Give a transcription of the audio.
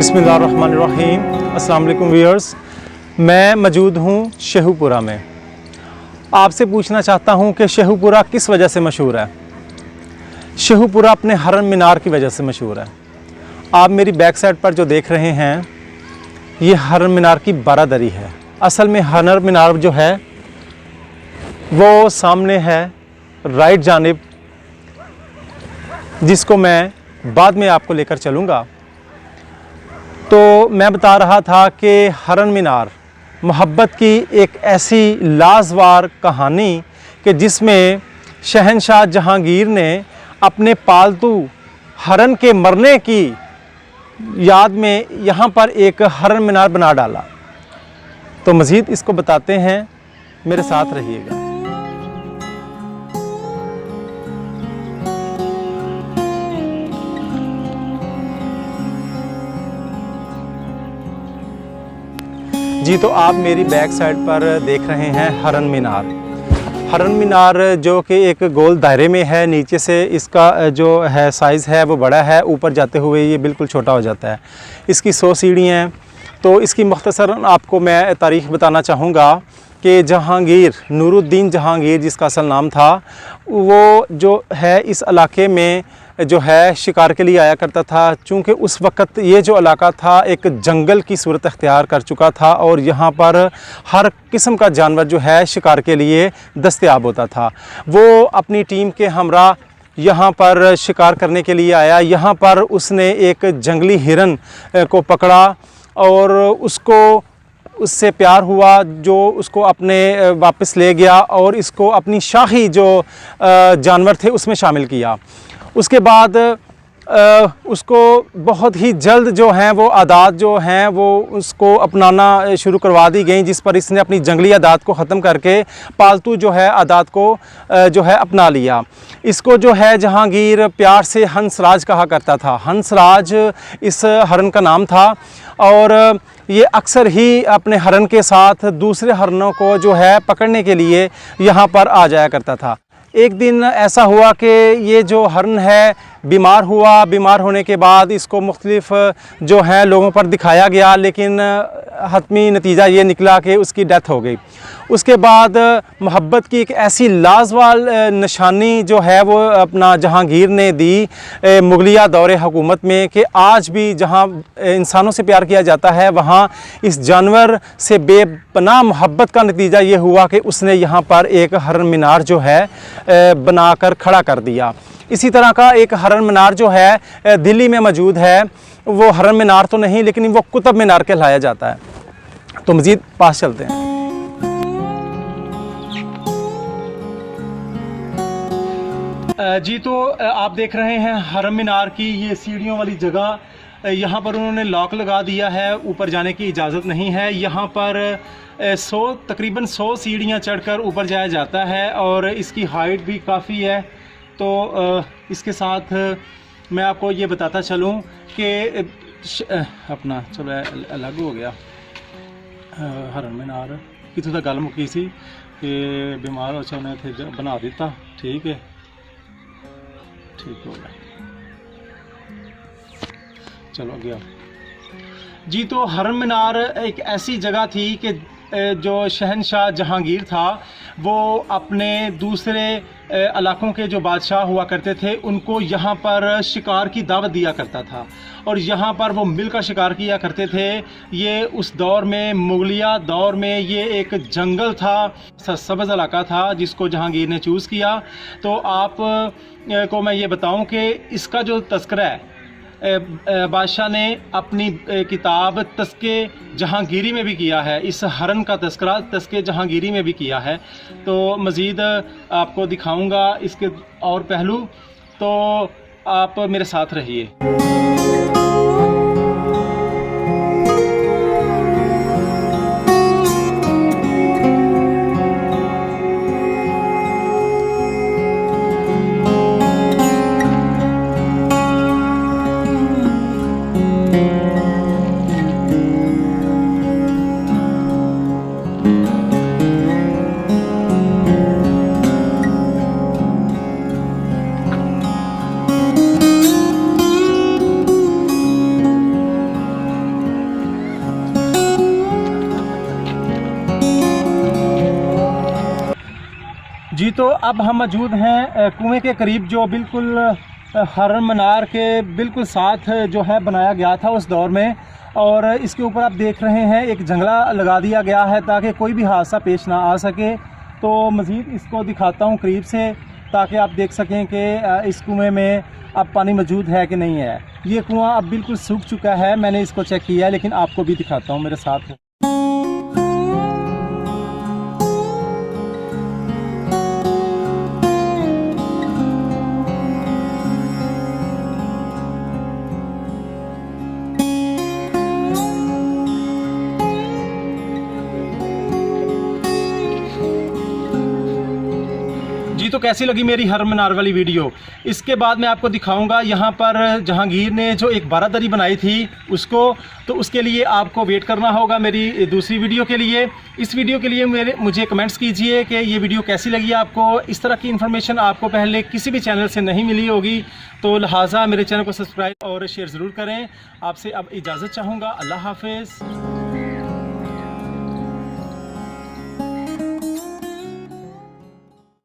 बिस्मिल्लाहिर्रहमानिर्रहीम। अस्सलाम वालेकुम व्यूअर्स, मैं मौजूद हूँ शेखुपुरा में। आपसे पूछना चाहता हूँ कि शेखुपुरा किस वजह से मशहूर है। शेखुपुरा अपने हरम मीनार की वजह से मशहूर है। आप मेरी बैक साइड पर जो देख रहे हैं ये हरम मीनार की बारादरी है। असल में हरम मीनार जो है वो सामने है राइट जानिब, जिसको मैं बाद में आपको लेकर चलूँगा। तो मैं बता रहा था कि हरम मीनार मोहब्बत की एक ऐसी लाजवाब कहानी कि जिसमें शहंशाह जहांगीर ने अपने पालतू हरन के मरने की याद में यहाँ पर एक हरम मीनार बना डाला। तो मज़ीद इसको बताते हैं, मेरे साथ रहिएगा। जी, तो आप मेरी बैक साइड पर देख रहे हैं हरम मीनार। हरम मीनार जो कि एक गोल दायरे में है, नीचे से इसका जो है साइज़ है वो बड़ा है, ऊपर जाते हुए ये बिल्कुल छोटा हो जाता है। इसकी 100 सीढ़ियाँ हैं। तो इसकी मुख्तसरन आपको मैं तारीख़ बताना चाहूँगा कि जहांगीर, नूरुद्दीन जहांगीर जिसका असल नाम था, वो जो है इस इलाके में जो है शिकार के लिए आया करता था। चूँकि उस वक़्त ये जो इलाका था एक जंगल की सूरत अख्तियार कर चुका था और यहाँ पर हर किस्म का जानवर जो है शिकार के लिए दस्तयाब होता था। वो अपनी टीम के हमरा यहाँ पर शिकार करने के लिए आया। यहाँ पर उसने एक जंगली हिरन को पकड़ा और उससे प्यार हुआ, जो उसको अपने वापस ले गया और इसको अपनी शाही जो जानवर थे उसमें शामिल किया। उसके बाद उसको बहुत ही जल्द जो हैं वो आदात जो हैं वो उसको अपनाना शुरू करवा दी गई, जिस पर इसने अपनी जंगली आदात को ख़त्म करके पालतू जो है आदात को जो है अपना लिया। इसको जो है जहांगीर प्यार से हंसराज कहा करता था। हंसराज इस हरन का नाम था और ये अक्सर ही अपने हरन के साथ दूसरे हरनों को जो है पकड़ने के लिए यहाँ पर आ जाया करता था। एक दिन ऐसा हुआ कि ये जो हरन है बीमार हुआ। बीमार होने के बाद इसको मुख्तलिफ़ जो है लोगों पर दिखाया गया, लेकिन हतमी नतीजा ये निकला कि उसकी डेथ हो गई। उसके बाद मोहब्बत की एक ऐसी लाजवाब निशानी जो है वो अपना जहांगीर ने दी मुगलिया दौरे हुकूमत में कि आज भी जहाँ इंसानों से प्यार किया जाता है वहाँ इस जानवर से बेपनाह मोहब्बत का नतीजा ये हुआ कि उसने यहाँ पर एक हरम मीनार जो है बनाकर खड़ा कर दिया। इसी तरह का एक हरम मीनार जो है दिल्ली में मौजूद है। वो हरम मीनार तो नहीं, लेकिन वो कुतुब मीनार कहलाया जाता है। तो मज़ीद पास चलते हैं। जी, तो आप देख रहे हैं हरम मीनार की ये सीढ़ियों वाली जगह। यहाँ पर उन्होंने लॉक लगा दिया है, ऊपर जाने की इजाज़त नहीं है। यहाँ पर तकरीबन 100 सीढ़ियाँ चढ़कर ऊपर जाया जाता है और इसकी हाइट भी काफ़ी है। तो इसके साथ मैं आपको ये बताता चलूँ कि अपना चलो अलग हो गया हरम मीनार कितों तक गल मुकी सी कि बीमार हो उन्हें थे बना दिता। ठीक है, ठीक हो गया। चलो गया जी। तो हरम मीनार एक ऐसी जगह थी कि जो शहंशाह जहांगीर था वो अपने दूसरे इलाकों के जो बादशाह हुआ करते थे उनको यहाँ पर शिकार की दावत दिया करता था और यहाँ पर वो मिलकर शिकार किया करते थे। ये उस दौर में, मुगलिया दौर में, ये एक जंगल था, सब्ज़ इलाका था जिसको जहांगीर ने चूज़ किया। तो आप को मैं ये बताऊं कि इसका जो तस्करा है बादशाह ने अपनी किताब तस्के जहांगीरी में भी किया है। इस हरन का तस्करा तस्के जहांगीरी में भी किया है। तो मज़ीद आपको दिखाऊंगा इसके और पहलू, तो आप मेरे साथ रहिए। जी तो अब हम मौजूद हैं कुएं के करीब, जो बिल्कुल हरन मीनार के बिल्कुल साथ जो है बनाया गया था उस दौर में। और इसके ऊपर आप देख रहे हैं एक जंगला लगा दिया गया है ताकि कोई भी हादसा पेश ना आ सके। तो मज़ीद इसको दिखाता हूँ करीब से, ताकि आप देख सकें कि इस कुएं में अब पानी मौजूद है कि नहीं है। ये कुआं अब बिल्कुल सूख चुका है, मैंने इसको चेक किया है, लेकिन आपको भी दिखाता हूँ, मेरे साथ। जी तो कैसी लगी मेरी हरन मीनार वाली वीडियो? इसके बाद मैं आपको दिखाऊंगा यहाँ पर जहांगीर ने जो एक बारादरी बनाई थी उसको, तो उसके लिए आपको वेट करना होगा मेरी दूसरी वीडियो के लिए। इस वीडियो के लिए मुझे कमेंट्स कीजिए कि ये वीडियो कैसी लगी आपको। इस तरह की इन्फॉर्मेशन आपको पहले किसी भी चैनल से नहीं मिली होगी, तो लिहाजा मेरे चैनल को सब्सक्राइब और शेयर ज़रूर करें। आपसे अब इजाज़त चाहूँगा। अल्लाह हाफ़िज़।